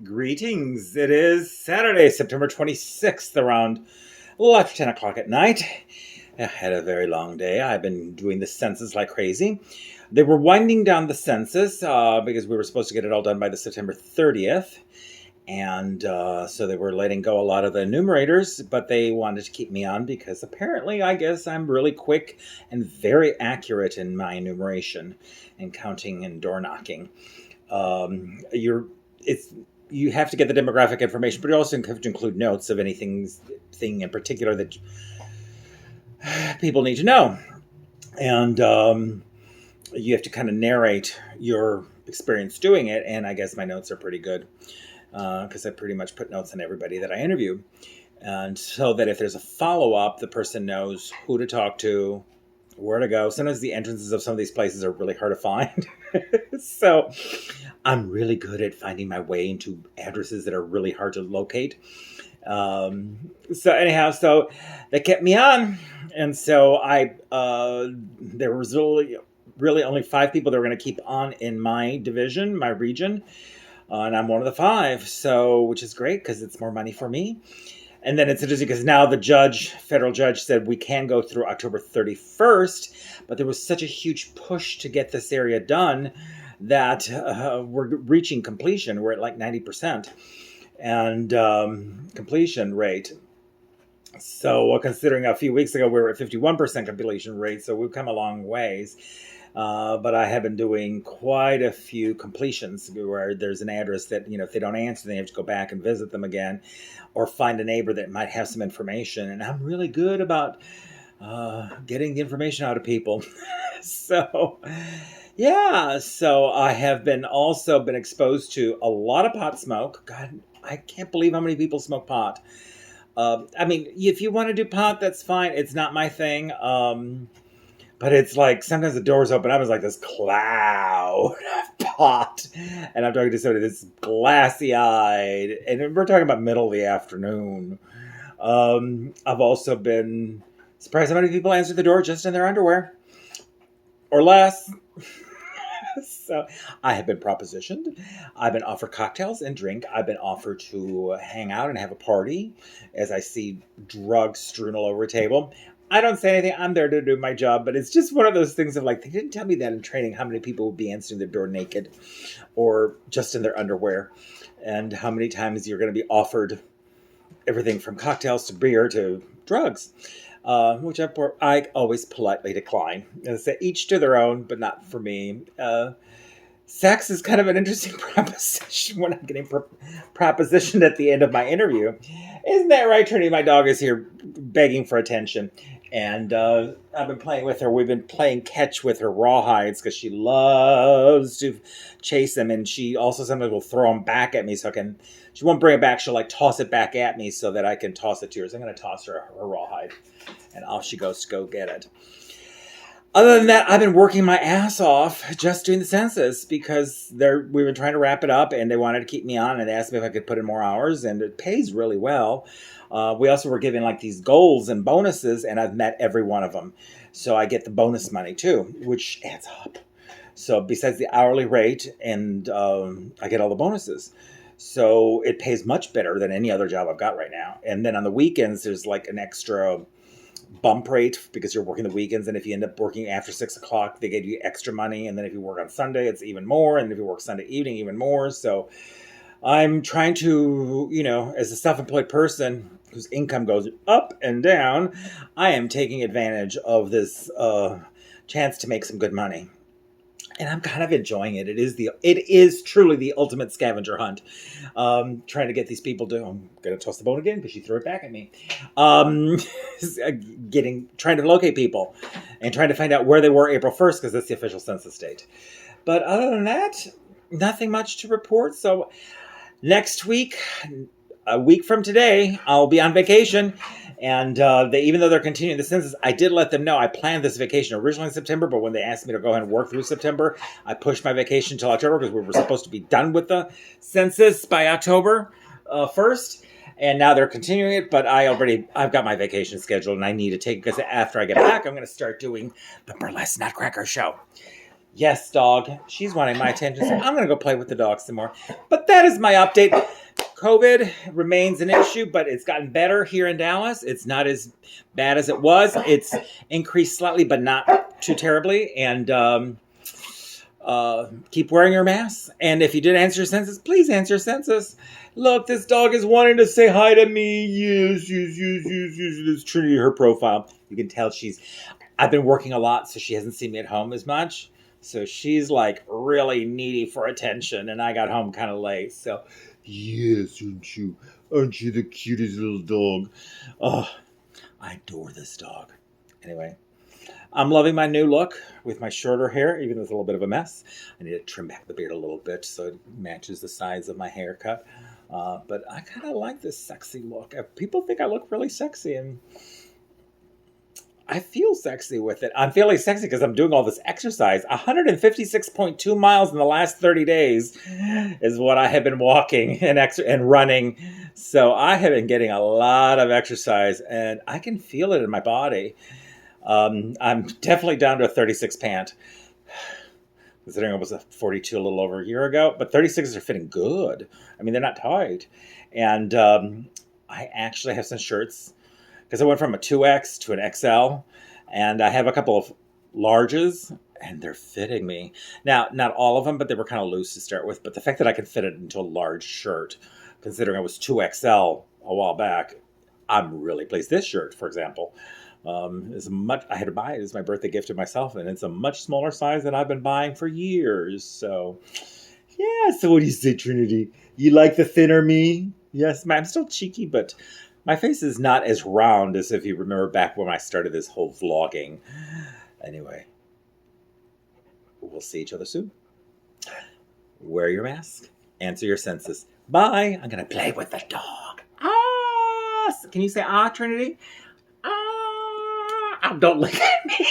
Greetings. It is Saturday, September 26th, around a little after 10 o'clock at night. I had a very long day. I've been doing the census like crazy. They were winding down the census because we were supposed to get it all done by the September 30th. And so they were letting go a lot of the enumerators, but they wanted to keep me on because apparently, I guess, I'm really quick and very accurate in my enumeration and counting and door knocking. You have to get the demographic information, but you also have to include notes of thing in particular that people need to know. And you have to kind of narrate your experience doing it. And I guess my notes are pretty good because I pretty much put notes on everybody that I interview. And so that if there's a follow-up, the person knows who to talk to, where to go. Sometimes the entrances of some of these places are really hard to find. So I'm really good at finding my way into addresses that are really hard to locate. So they kept me on. And so there was really only 5 people that were going to keep on in my division, my region. And I'm one of the 5, which is great because it's more money for me. And then it's interesting because now the federal judge said we can go through October 31st, but there was such a huge push to get this area done that we're reaching completion. We're at like 90% and completion rate. So considering a few weeks ago we were at 51% completion rate, so we've come a long ways. But I have been doing quite a few completions where there's an address that, if they don't answer, they have to go back and visit them again or find a neighbor that might have some information. And I'm really good about getting the information out of people. So I have also been exposed to a lot of pot smoke. God, I can't believe how many people smoke pot. If you want to do pot, that's fine. It's not my thing. But it's like sometimes the doors open up, it's like this cloud of pot. And I'm talking to somebody that's glassy-eyed. And we're talking about middle of the afternoon. I've also been surprised how many people answer the door just in their underwear. Or less. So I have been propositioned. I've been offered cocktails and drink. I've been offered to hang out and have a party as I see drugs strewn all over a table. I don't say anything. I'm there to do my job, but it's just one of those things of like, they didn't tell me that in training, how many people would be answering their door naked or just in their underwear, and how many times you're going to be offered everything from cocktails to beer to drugs, which I always politely decline. And I say each to their own, but not for me. Sex is kind of an interesting proposition when I'm getting propositioned at the end of my interview. Isn't that right, Trinity? My dog is here begging for attention. And I've been playing with her. We've been playing catch with her rawhides because she loves to chase them. And she also sometimes will throw them back at me. She won't bring it back. She'll toss it back at me so that I can toss it to her. So I'm going to toss her rawhide. And off she goes to go get it. Other than that, I've been working my ass off just doing the census because we've been trying to wrap it up and they wanted to keep me on and they asked me if I could put in more hours, and it pays really well. We also were given these goals and bonuses, and I've met every one of them. So I get the bonus money too, which adds up. So besides the hourly rate, and I get all the bonuses. So it pays much better than any other job I've got right now. And then on the weekends, there's an extra bump rate because you're working the weekends, and if you end up working after 6 o'clock, they give you extra money, and then if you work on Sunday, it's even more, and if you work Sunday evening, even more. So I'm trying to, as a self-employed person whose income goes up and down, I am taking advantage of this chance to make some good money. And I'm kind of enjoying it. It is truly the ultimate scavenger hunt. Trying to get these people to, I'm going to toss the bone again because she threw it back at me. Trying to locate people and trying to find out where they were April 1st because that's the official census date. But other than that, nothing much to report. So next week, a week from today, I'll be on vacation. And even though they're continuing the census, I did let them know I planned this vacation originally in September, but when they asked me to go ahead and work through September, I pushed my vacation until October because we were supposed to be done with the census by October 1st. And now they're continuing it, but I've got my vacation scheduled and I need to take it because after I get back, I'm going to start doing the Burlesque Nutcracker show. Yes, dog. She's wanting my attention, so I'm going to go play with the dog some more. But that is my update. COVID remains an issue, but it's gotten better here in Dallas. It's not as bad as it was. It's increased slightly, but not too terribly. And keep wearing your mask. And if you did answer your census, please answer your census. Look, this dog is wanting to say hi to me. Yes. It's Trinity, her profile. You can tell I've been working a lot, so she hasn't seen me at home as much. So she's like really needy for attention, and I got home kind of late. So, yes, aren't you? Aren't you the cutest little dog? Oh, I adore this dog. Anyway, I'm loving my new look with my shorter hair, even though it's a little bit of a mess. I need to trim back the beard a little bit so it matches the size of my haircut. But I kind of like this sexy look. People think I look really sexy, and I feel sexy with it. I'm feeling sexy because I'm doing all this exercise. 156.2 miles in the last 30 days is what I have been walking and running. So I have been getting a lot of exercise, and I can feel it in my body. I'm definitely down to a 36 pant, considering I was a 42 a little over a year ago. But 36s are fitting good. I mean, they're not tight. And I actually have some shirts, because I went from a 2X to an XL, and I have a couple of larges, and they're fitting me. Now, not all of them, but they were kind of loose to start with. But the fact that I can fit it into a large shirt, considering I was 2XL a while back, I'm really pleased. This shirt, for example, I had to buy it as my birthday gift to myself, and it's a much smaller size than I've been buying for years. So, yeah. So what do you say, Trinity? You like the thinner me? Yes, I'm still cheeky, but my face is not as round as if you remember back when I started this whole vlogging. Anyway, we'll see each other soon. Wear your mask. Answer your census. Bye. I'm going to play with the dog. Ah! Can you say ah, Trinity? Ah! Don't look at me.